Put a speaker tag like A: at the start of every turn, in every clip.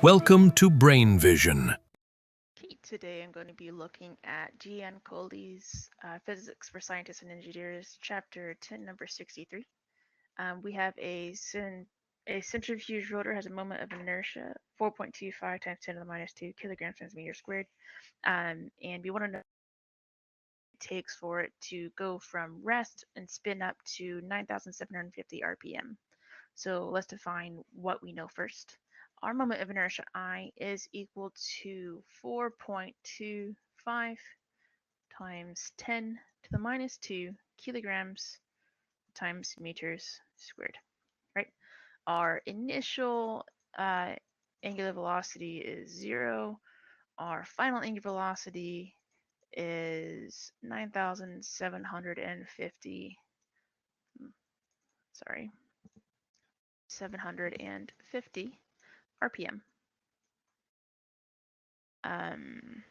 A: Welcome to Brain Vision.
B: Okay, today I'm going to be looking at Giancoli's Physics for Scientists and Engineers, Chapter 10, number 63. We have a centrifuge rotor has a moment of inertia, 4.25 times 10 to the minus 2 kilograms times meter squared. And we want to know what it takes for it to go from rest and spin up to 9,750 RPM. So let's define what we know first. Our moment of inertia I is equal to 4.25 times 10 to the minus 2 kilograms times meters squared, right? Our initial angular velocity is 0. Our final angular velocity is 9,750, sorry, 750 RPM. Um,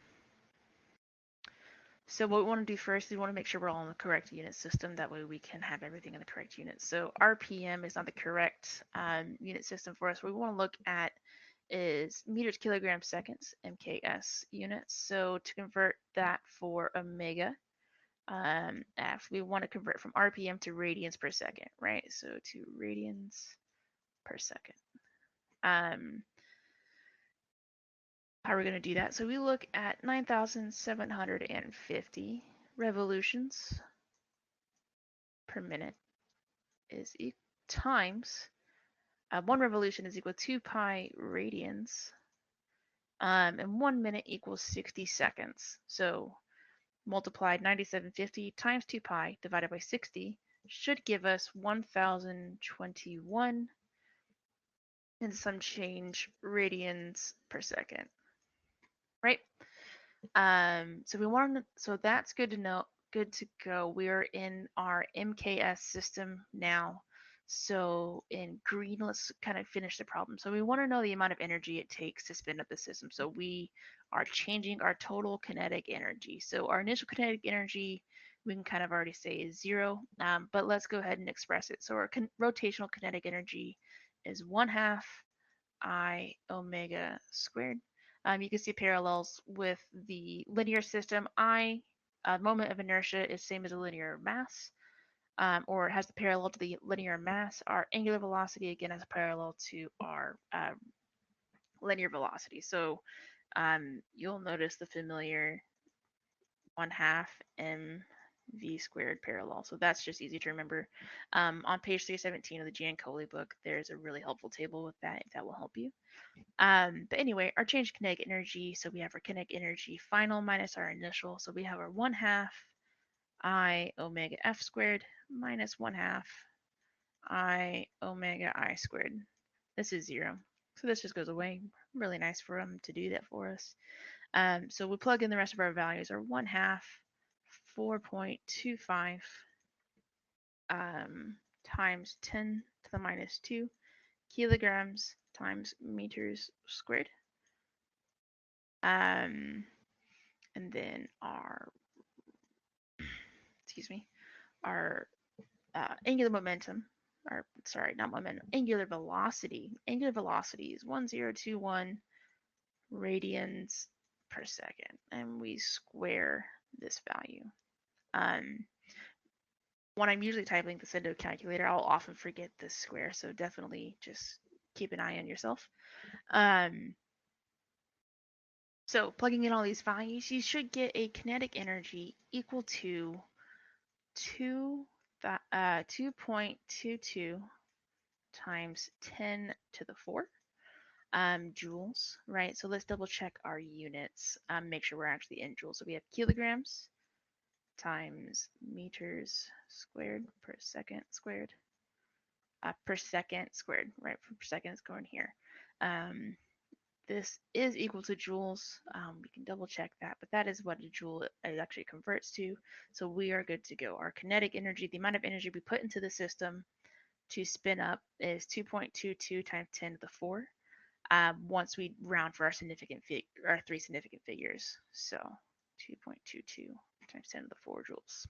B: so what we want to do first, we want to make sure we're all in the correct unit system. That way we can have everything in the correct unit. So RPM is not the correct unit system for us. What we want to look at is meters, kilograms, seconds, MKS units. So to convert that for omega, F, we want to convert from RPM to radians per second, right? So to radians per second. How are we going to do that? So we look at 9,750 revolutions per minute is times 1 revolution is equal to 2 pi radians, and 1 minute equals 60 seconds. So multiplied 9,750 times 2 pi divided by 60 should give us 1,021 and some change radians per second, right? So we want to, so that's good to know, good to go. We're in our MKS system now. So in green, let's kind of finish the problem. So we want to know the amount of energy it takes to spin up the system. So we are changing our total kinetic energy. So our initial kinetic energy, we can kind of already say is 0, but let's go ahead and express it. So our rotational kinetic energy is 1/2 I omega squared. You can see parallels with the linear system. Moment of inertia is same as a linear mass, or has the parallel to the linear mass. Our angular velocity again has a parallel to our linear velocity. So you'll notice the familiar 1/2 mv squared parallel. So that's just easy to remember. On page 317 of the Giancoli book, there's a really helpful table with that if that will help you. But anyway, our change in kinetic energy, so we have our kinetic energy final minus our initial. So we have our 1/2 I omega F squared minus 1/2 I omega I squared. This is 0. So this just goes away. Really nice for them to do that for us. So we plug in the rest of our values. Our 1/2 4.25 times 10 to the minus 2 kilograms times meters squared. And then our, excuse me, our angular momentum, or sorry, not momentum, angular velocity. Angular velocity is 1021 radians per second, and we square this value. When I'm usually typing this into a calculator, I'll often forget this square, so definitely just keep an eye on yourself. So plugging in all these values, you should get a kinetic energy equal to 2.22 times 10 to the 4 joules, right? So let's double check our units, make sure we're actually in joules. So we have kilograms times meters squared per second squared, right? Per second is going here. This is equal to joules. We can double check that, but that is what a joule actually converts to. So we are good to go. Our kinetic energy, the amount of energy we put into the system to spin up, is 2.22 times 10 to the 4. Once we round for our three significant figures. So 2.22 times 10 to the 4 joules.